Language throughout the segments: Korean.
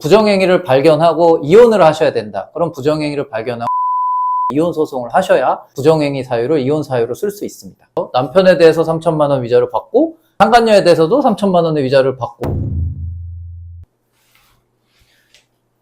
부정행위를 발견하고 이혼을 하셔야 된다. 그럼 부정행위를 발견하고 이혼 소송을 하셔야 부정행위 사유를 이혼 사유로 쓸 수 있습니다. 남편에 대해서 3천만 원 위자료 받고 상간녀에 대해서도 3천만 원의 위자료를 받고.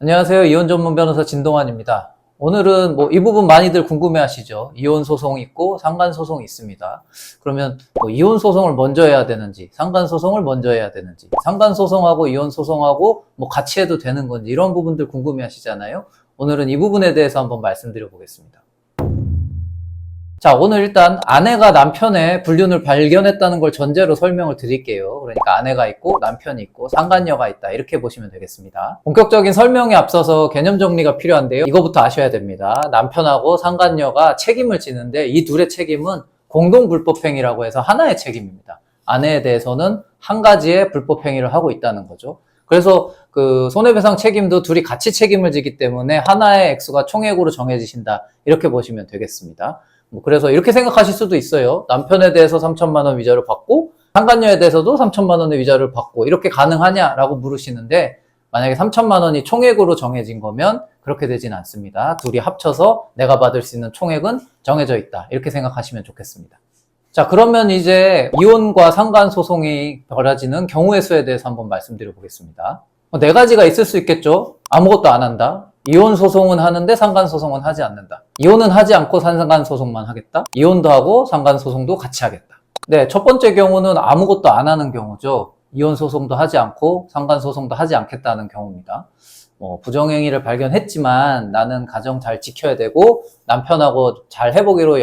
안녕하세요. 이혼 전문 변호사 진동환입니다. 오늘은 이 부분 많이들 궁금해 하시죠. 이혼 소송이 있고 상간 소송이 있습니다. 그러면 이혼 소송을 먼저 해야 되는지 상간 소송을 먼저 해야 되는지 상간 소송하고 이혼 소송하고 같이 해도 되는 건지 이런 부분들 궁금해 하시잖아요. 오늘은 이 부분에 대해서 한번 말씀드려 보겠습니다. 자, 오늘 일단 아내가 남편의 불륜을 발견했다는 걸 전제로 설명을 드릴게요. 그러니까 아내가 있고 남편이 있고 상간녀가 있다, 이렇게 보시면 되겠습니다. 본격적인 설명에 앞서서 개념 정리가 필요한데요. 이거부터 아셔야 됩니다. 남편하고 상간녀가 책임을 지는데 이 둘의 책임은 공동불법행위라고 해서 하나의 책임입니다. 아내에 대해서는 한 가지의 불법행위를 하고 있다는 거죠. 그래서 그 손해배상 책임도 둘이 같이 책임을 지기 때문에 하나의 액수가 총액으로 정해지신다, 이렇게 보시면 되겠습니다. 그래서 이렇게 생각하실 수도 있어요. 남편에 대해서 3천만 원 위자료 받고 상간녀에 대해서도 3천만 원의 위자료를 받고 이렇게 가능하냐라고 물으시는데, 만약에 3천만 원이 총액으로 정해진 거면 그렇게 되진 않습니다. 둘이 합쳐서 내가 받을 수 있는 총액은 정해져 있다, 이렇게 생각하시면 좋겠습니다. 자, 그러면 이제 이혼과 상간 소송이 벌어지는 경우의 수에 대해서 한번 말씀드려 보겠습니다. 네 가지가 있을 수 있겠죠. 아무것도 안 한다, 이혼 소송은 하는데 상간 소송은 하지 않는다, 이혼은 하지 않고 상간 소송만 하겠다, 이혼도 하고 상간 소송도 같이 하겠다. 네, 첫 번째 경우는 아무것도 안 하는 경우죠. 이혼 소송도 하지 않고 상간 소송도 하지 않겠다는 경우입니다. 부정행위를 발견했지만 나는 가정 잘 지켜야 되고 남편하고 잘 해보기로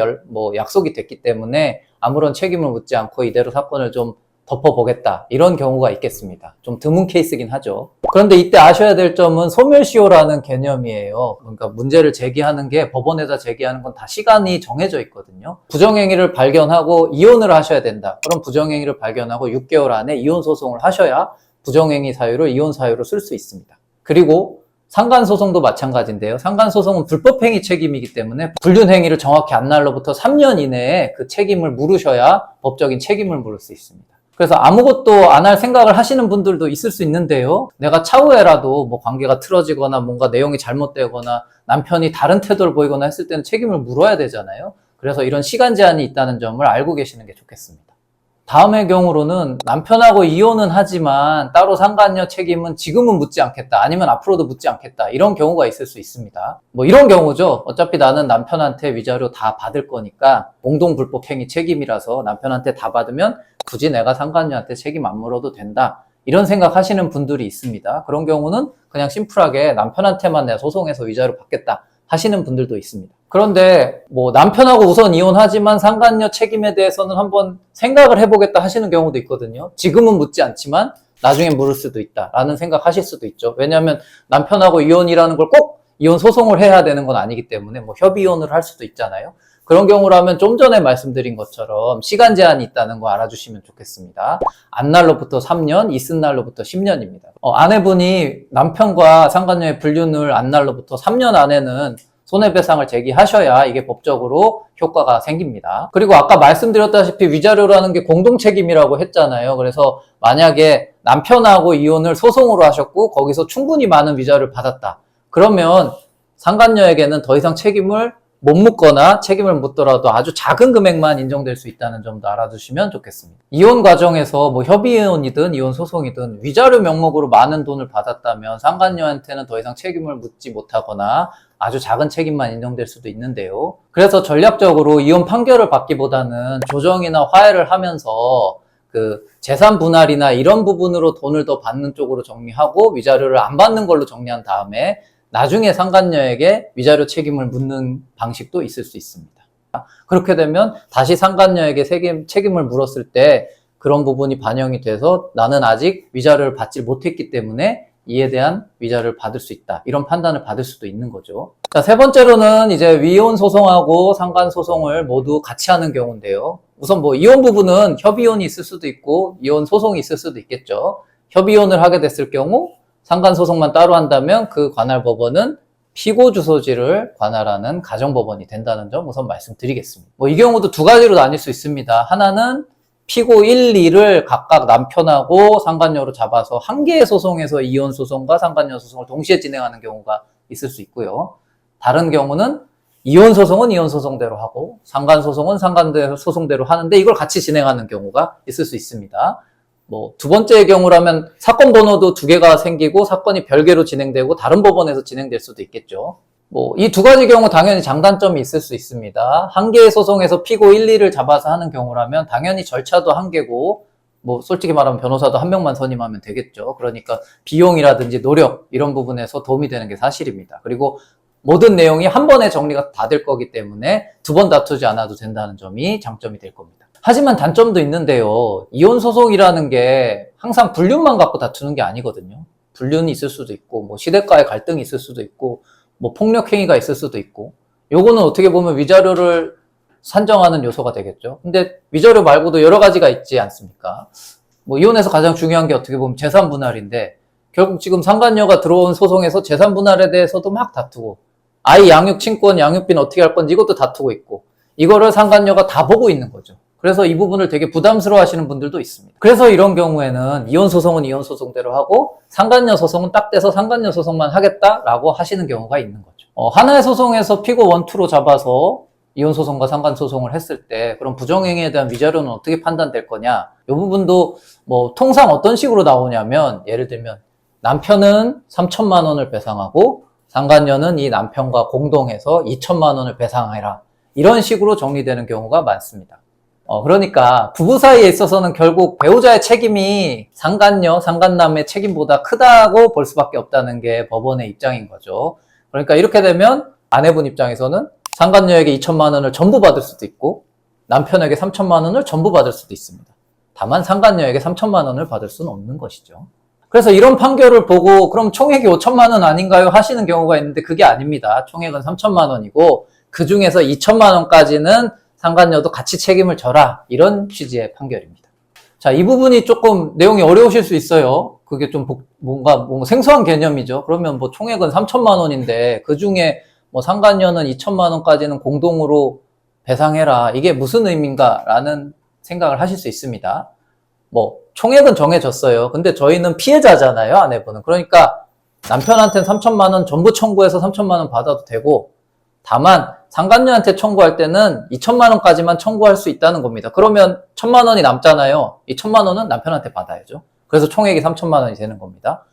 약속이 됐기 때문에 아무런 책임을 묻지 않고 이대로 사건을 좀 덮어보겠다, 이런 경우가 있겠습니다. 좀 드문 케이스긴 하죠. 그런데 이때 아셔야 될 점은 소멸시효라는 개념이에요. 그러니까 문제를 제기하는 게, 법원에다 제기하는 건 다 시간이 정해져 있거든요. 부정행위를 발견하고 이혼을 하셔야 된다. 그럼 부정행위를 발견하고 6개월 안에 이혼 소송을 하셔야 부정행위 사유를 이혼 사유로 쓸 수 있습니다. 그리고 상간소송도 마찬가지인데요. 상간소송은 불법행위 책임이기 때문에 불륜행위를 정확히 한 날로부터 3년 이내에 그 책임을 물으셔야 법적인 책임을 물을 수 있습니다. 그래서 아무것도 안 할 생각을 하시는 분들도 있을 수 있는데요. 내가 차후에라도 관계가 틀어지거나 뭔가 내용이 잘못되거나 남편이 다른 태도를 보이거나 했을 때는 책임을 물어야 되잖아요. 그래서 이런 시간 제한이 있다는 점을 알고 계시는 게 좋겠습니다. 다음의 경우로는 남편하고 이혼은 하지만 따로 상간녀 책임은 지금은 묻지 않겠다, 아니면 앞으로도 묻지 않겠다, 이런 경우가 있을 수 있습니다. 이런 경우죠. 어차피 나는 남편한테 위자료 다 받을 거니까 공동불법행위 책임이라서 남편한테 다 받으면 굳이 내가 상간녀한테 책임 안 물어도 된다, 이런 생각하시는 분들이 있습니다. 그런 경우는 그냥 심플하게 남편한테만 내가 소송해서 위자료 받겠다 하시는 분들도 있습니다. 그런데 남편하고 우선 이혼하지만 상간녀 책임에 대해서는 한번 생각을 해보겠다 하시는 경우도 있거든요. 지금은 묻지 않지만 나중에 물을 수도 있다 라는 생각하실 수도 있죠. 왜냐하면 남편하고 이혼이라는 걸 꼭 이혼 소송을 해야 되는 건 아니기 때문에 협의 이혼을 할 수도 있잖아요. 그런 경우라면 좀 전에 말씀드린 것처럼 시간 제한이 있다는 거 알아주시면 좋겠습니다. 안 날로부터 3년, 있은 날로부터 10년입니다. 아내분이 남편과 상간녀의 불륜을 안 날로부터 3년 안에는 손해배상을 제기하셔야 이게 법적으로 효과가 생깁니다. 그리고 아까 말씀드렸다시피 위자료라는 게 공동책임이라고 했잖아요. 그래서 만약에 남편하고 이혼을 소송으로 하셨고 거기서 충분히 많은 위자료를 받았다, 그러면 상간녀에게는 더 이상 책임을 못 묻거나 책임을 묻더라도 아주 작은 금액만 인정될 수 있다는 점도 알아두시면 좋겠습니다. 이혼 과정에서 협의이혼이든 이혼 소송이든 위자료 명목으로 많은 돈을 받았다면 상간녀한테는 더 이상 책임을 묻지 못하거나 아주 작은 책임만 인정될 수도 있는데요. 그래서 전략적으로 이혼 판결을 받기보다는 조정이나 화해를 하면서 그 재산 분할이나 이런 부분으로 돈을 더 받는 쪽으로 정리하고 위자료를 안 받는 걸로 정리한 다음에 나중에 상간녀에게 위자료 책임을 묻는 방식도 있을 수 있습니다. 그렇게 되면 다시 상간녀에게 책임을 물었을 때 그런 부분이 반영이 돼서 나는 아직 위자료를 받지 못했기 때문에 이에 대한 위자료를 받을 수 있다, 이런 판단을 받을 수도 있는 거죠. 자, 세 번째로는 이제 이혼 소송하고 상간 소송을 모두 같이 하는 경우인데요. 우선 이혼 부분은 협의이혼이 있을 수도 있고 이혼 소송이 있을 수도 있겠죠. 협의이혼을 하게 됐을 경우 상간소송만 따로 한다면 그 관할 법원은 피고 주소지를 관할하는 가정법원이 된다는 점 우선 말씀드리겠습니다. 이 경우도 두 가지로 나뉠 수 있습니다. 하나는 피고 1, 2를 각각 남편하고 상간녀로 잡아서 한 개의 소송에서 이혼 소송과 상간녀 소송을 동시에 진행하는 경우가 있을 수 있고요. 다른 경우는 이혼 소송은 이혼 소송대로 하고 상간 소송은 상간 소송대로 하는데 이걸 같이 진행하는 경우가 있을 수 있습니다. 뭐 두 번째의 경우라면 사건 번호도 두 개가 생기고 사건이 별개로 진행되고 다른 법원에서 진행될 수도 있겠죠. 뭐 이 두 가지 경우 당연히 장단점이 있을 수 있습니다. 한 개의 소송에서 피고 1, 2를 잡아서 하는 경우라면 당연히 절차도 한 개고 뭐 솔직히 말하면 변호사도 한 명만 선임하면 되겠죠. 그러니까 비용이라든지 노력 이런 부분에서 도움이 되는 게 사실입니다. 그리고 모든 내용이 한 번에 정리가 다 될 거기 때문에 두 번 다투지 않아도 된다는 점이 장점이 될 겁니다. 하지만 단점도 있는데요. 이혼 소송이라는 게 항상 불륜만 갖고 다투는 게 아니거든요. 불륜이 있을 수도 있고 뭐 시댁과의 갈등이 있을 수도 있고 뭐 폭력 행위가 있을 수도 있고 요거는 어떻게 보면 위자료를 산정하는 요소가 되겠죠. 근데 위자료 말고도 여러 가지가 있지 않습니까? 뭐 이혼에서 가장 중요한 게 어떻게 보면 재산 분할인데 결국 지금 상간녀가 들어온 소송에서 재산 분할에 대해서도 막 다투고 아이 양육 친권, 양육비는 어떻게 할 건지 이것도 다투고 있고 이거를 상간녀가 다 보고 있는 거죠. 그래서 이 부분을 되게 부담스러워 하시는 분들도 있습니다. 그래서 이런 경우에는 이혼 소송은 이혼 소송대로 하고 상간녀 소송은 딱 떼서 상간녀 소송만 하겠다라고 하시는 경우가 있는 거죠. 하나의 소송에서 피고 1, 2로 잡아서 이혼 소송과 상간 소송을 했을 때 그럼 부정행위에 대한 위자료는 어떻게 판단될 거냐? 이 부분도 뭐 통상 어떤 식으로 나오냐면 예를 들면 남편은 3천만 원을 배상하고 상간녀는 이 남편과 공동해서 2천만 원을 배상해라. 이런 식으로 정리되는 경우가 많습니다. 그러니까 부부 사이에 있어서는 결국 배우자의 책임이 상간녀, 상간남의 책임보다 크다고 볼 수밖에 없다는 게 법원의 입장인 거죠. 그러니까 이렇게 되면 아내분 입장에서는 상간녀에게 2천만 원을 전부 받을 수도 있고 남편에게 3천만 원을 전부 받을 수도 있습니다. 다만 상간녀에게 3천만 원을 받을 수는 없는 것이죠. 그래서 이런 판결을 보고 그럼 총액이 5천만 원 아닌가요? 하시는 경우가 있는데 그게 아닙니다. 총액은 3천만 원이고 그 중에서 2천만 원까지는 상간녀도 같이 책임을 져라. 이런 취지의 판결입니다. 자, 이 부분이 조금 내용이 어려우실 수 있어요. 그게 좀 뭔가 생소한 개념이죠. 그러면 뭐 총액은 3천만 원인데 그 중에 뭐 상간녀는 2천만 원까지는 공동으로 배상해라. 이게 무슨 의미인가? 라는 생각을 하실 수 있습니다. 뭐 총액은 정해졌어요. 근데 저희는 피해자잖아요, 아내분은. 그러니까 남편한테는 3천만 원 전부 청구해서 3천만 원 받아도 되고 다만 상간녀한테 청구할 때는 2천만 원까지만 청구할 수 있다는 겁니다. 그러면 1천만 원이 남잖아요. 이 1천만 원은 남편한테 받아야죠. 그래서 총액이 3천만 원이 되는 겁니다.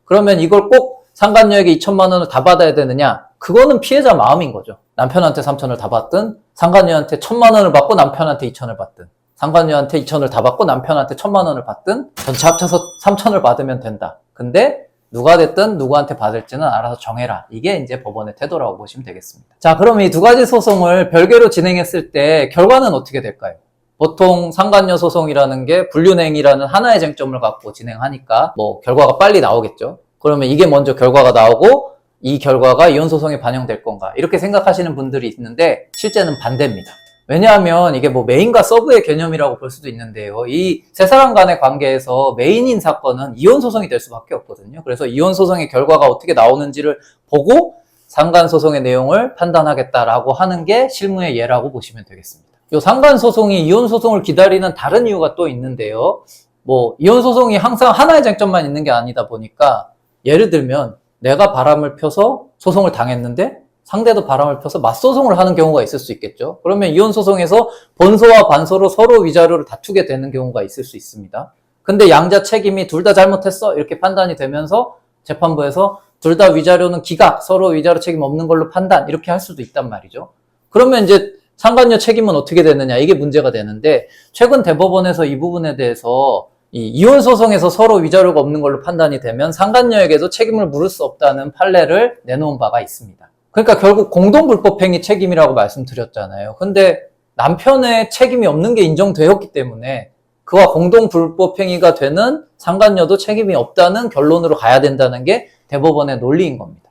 그러면 이걸 꼭 상간녀에게 2천만 원을 다 받아야 되느냐? 그거는 피해자 마음인 거죠. 남편한테 3천을 다 받든 상간녀한테 1천만 원을 받고 남편한테 2천을 받든 상간녀한테 2천을 다 받고 남편한테 1천만 원을 받든 전체 합쳐서 3천을 받으면 된다. 근데 누가 됐든 누구한테 받을지는 알아서 정해라. 이게 이제 법원의 태도라고 보시면 되겠습니다. 자, 그럼 이 두 가지 소송을 별개로 진행했을 때 결과는 어떻게 될까요? 보통 상간녀 소송이라는 게 불륜행위라는 하나의 쟁점을 갖고 진행하니까 뭐 결과가 빨리 나오겠죠. 그러면 이게 먼저 결과가 나오고 이 결과가 이혼 소송에 반영될 건가? 이렇게 생각하시는 분들이 있는데 실제는 반대입니다. 왜냐하면 이게 뭐 메인과 서브의 개념이라고 볼 수도 있는데요. 이 세 사람 간의 관계에서 메인인 사건은 이혼 소송이 될 수밖에 없거든요. 그래서 이혼 소송의 결과가 어떻게 나오는지를 보고 상간 소송의 내용을 판단하겠다라고 하는 게 실무의 예라고 보시면 되겠습니다. 이 상간 소송이 이혼 소송을 기다리는 다른 이유가 또 있는데요. 뭐 이혼 소송이 항상 하나의 쟁점만 있는 게 아니다 보니까 예를 들면 내가 바람을 펴서 소송을 당했는데 상대도 바람을 펴서 맞소송을 하는 경우가 있을 수 있겠죠. 그러면 이혼 소송에서 본소와 반소로 서로 위자료를 다투게 되는 경우가 있을 수 있습니다. 근데 양자 책임이 둘 다 잘못했어 이렇게 판단이 되면서 재판부에서 둘 다 위자료는 기각, 서로 위자료 책임 없는 걸로 판단 이렇게 할 수도 있단 말이죠. 그러면 이제 상간녀 책임은 어떻게 되느냐 이게 문제가 되는데 최근 대법원에서 이 부분에 대해서 이 이혼 소송에서 서로 위자료가 없는 걸로 판단이 되면 상간녀에게도 책임을 물을 수 없다는 판례를 내놓은 바가 있습니다. 그러니까 결국 공동불법행위 책임이라고 말씀드렸잖아요. 근데 남편의 책임이 없는 게 인정되었기 때문에 그와 공동불법행위가 되는 상간녀도 책임이 없다는 결론으로 가야 된다는 게 대법원의 논리인 겁니다.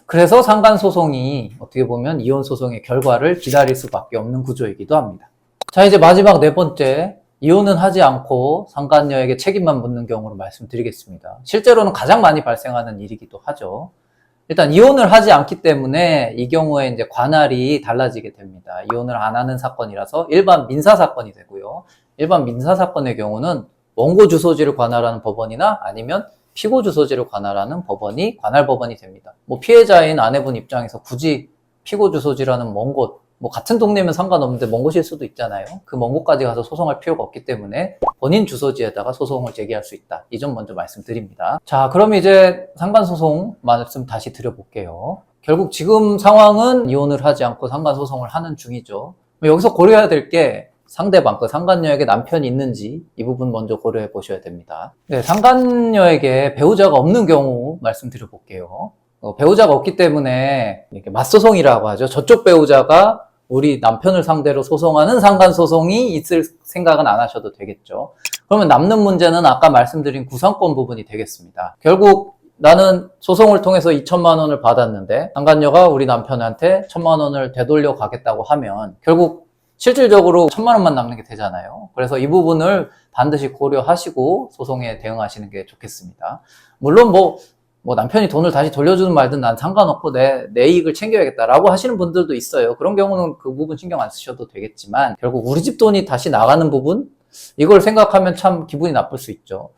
그래서 상간소송이 어떻게 보면 이혼소송의 결과를 기다릴 수밖에 없는 구조이기도 합니다. 자, 이제 마지막 네 번째, 이혼은 하지 않고 상간녀에게 책임만 묻는 경우로 말씀드리겠습니다. 실제로는 가장 많이 발생하는 일이기도 하죠. 일단 이혼을 하지 않기 때문에 이 경우에 이제 관할이 달라지게 됩니다. 이혼을 안 하는 사건이라서 일반 민사 사건이 되고요. 일반 민사사건의 경우는 원고 주소지를 관할하는 법원이나 아니면 피고 주소지를 관할하는 법원이 관할 법원이 됩니다. 뭐 피해자인 아내분 입장에서 굳이 피고 주소지라는 먼 곳, 뭐 같은 동네면 상관없는데 먼 곳일 수도 있잖아요. 그 먼 곳까지 가서 소송할 필요가 없기 때문에 본인 주소지에다가 소송을 제기할 수 있다. 이 점 먼저 말씀드립니다. 자, 그럼 이제 상간소송 말씀 다시 드려볼게요. 결국 지금 상황은 이혼을 하지 않고 상간소송을 하는 중이죠. 여기서 고려해야 될 게 상대방, 그 상간녀에게 남편이 있는지 이 부분 먼저 고려해 보셔야 됩니다. 네, 상간녀에게 배우자가 없는 경우 말씀드려 볼게요. 배우자가 없기 때문에 이렇게 맞소송이라고 하죠. 저쪽 배우자가 우리 남편을 상대로 소송하는 상간소송이 있을 생각은 안 하셔도 되겠죠. 그러면 남는 문제는 아까 말씀드린 구상권 부분이 되겠습니다. 결국 나는 소송을 통해서 2천만 원을 받았는데 상간녀가 우리 남편한테 1천만 원을 되돌려 가겠다고 하면 결국 실질적으로 1천만 원만 남는 게 되잖아요. 그래서 이 부분을 반드시 고려하시고 소송에 대응하시는 게 좋겠습니다. 물론 뭐 남편이 돈을 다시 돌려주든 말든 난 상관없고 내 이익을 챙겨야겠다라고 하시는 분들도 있어요. 그런 경우는 그 부분 신경 안 쓰셔도 되겠지만 결국 우리 집 돈이 다시 나가는 부분? 이걸 생각하면 참 기분이 나쁠 수 있죠.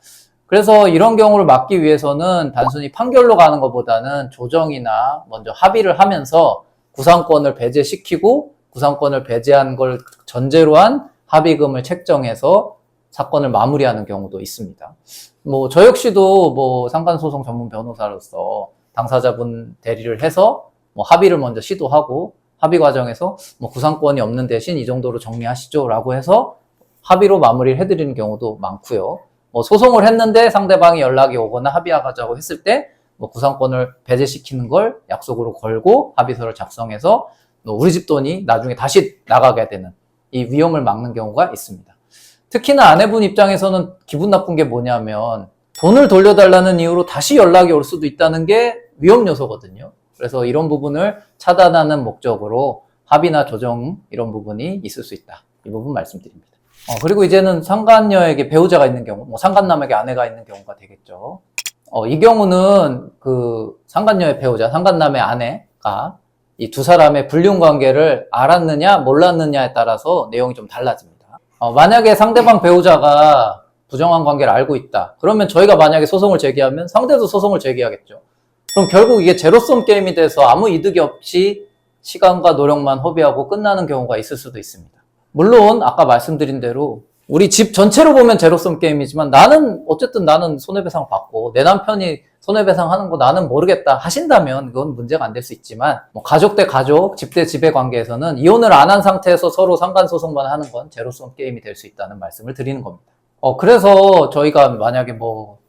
그래서 이런 경우를 막기 위해서는 단순히 판결로 가는 것보다는 조정이나 먼저 합의를 하면서 구상권을 배제시키고 구상권을 배제한 걸 전제로 한 합의금을 책정해서 사건을 마무리하는 경우도 있습니다. 저 역시도 상간소송 전문 변호사로서 당사자분 대리를 해서 합의를 먼저 시도하고 합의 과정에서 구상권이 없는 대신 이 정도로 정리하시죠 라고 해서 합의로 마무리를 해드리는 경우도 많고요. 소송을 했는데 상대방이 연락이 오거나 합의하자고 했을 때 구상권을 배제시키는 걸 약속으로 걸고 합의서를 작성해서 우리 집 돈이 나중에 다시 나가게 되는 이 위험을 막는 경우가 있습니다. 특히나 아내분 입장에서는 기분 나쁜 게 뭐냐면 돈을 돌려달라는 이유로 다시 연락이 올 수도 있다는 게 위험 요소거든요. 그래서 이런 부분을 차단하는 목적으로 합의나 조정 이런 부분이 있을 수 있다. 이 부분 말씀드립니다. 그리고 이제는 상간녀에게 배우자가 있는 경우, 상간남에게 아내가 있는 경우가 되겠죠. 이 경우는 그 상간녀의 배우자, 상간남의 아내가 이 두 사람의 불륜 관계를 알았느냐 몰랐느냐에 따라서 내용이 좀 달라집니다. 만약에 상대방 배우자가 부정한 관계를 알고 있다. 그러면 저희가 만약에 소송을 제기하면 상대도 소송을 제기하겠죠. 그럼 결국 이게 제로섬 게임이 돼서 아무 이득이 없이 시간과 노력만 허비하고 끝나는 경우가 있을 수도 있습니다. 물론 아까 말씀드린 대로 우리 집 전체로 보면 제로섬 게임이지만 어쨌든 나는 손해배상을 받고 내 남편이 손해배상 하는 거 나는 모르겠다 하신다면 그건 문제가 안 될 수 있지만 가족 대 가족, 집 대 집의 관계에서는 이혼을 안 한 상태에서 서로 상간소송만 하는 건 제로섬 게임이 될 수 있다는 말씀을 드리는 겁니다. 그래서 저희가 만약에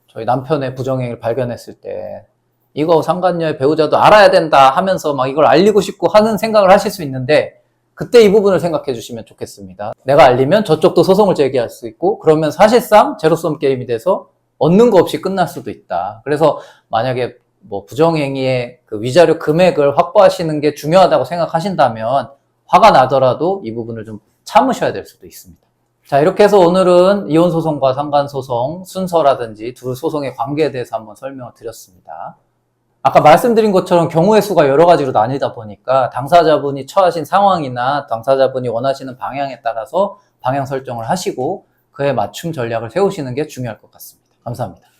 저희 남편의 부정행위를 발견했을 때 이거 상간녀의 배우자도 알아야 된다 하면서 이걸 알리고 싶고 하는 생각을 하실 수 있는데 그때 이 부분을 생각해 주시면 좋겠습니다. 내가 알리면 저쪽도 소송을 제기할 수 있고 그러면 사실상 제로섬 게임이 돼서 얻는 거 없이 끝날 수도 있다. 그래서 만약에 부정행위의 그 위자료 금액을 확보하시는 게 중요하다고 생각하신다면 화가 나더라도 이 부분을 좀 참으셔야 될 수도 있습니다. 자, 이렇게 해서 오늘은 이혼소송과 상간소송 순서라든지 두 소송의 관계에 대해서 한번 설명을 드렸습니다. 아까 말씀드린 것처럼 경우의 수가 여러 가지로 나뉘다 보니까 당사자분이 처하신 상황이나 당사자분이 원하시는 방향에 따라서 방향 설정을 하시고 그에 맞춤 전략을 세우시는 게 중요할 것 같습니다. 감사합니다.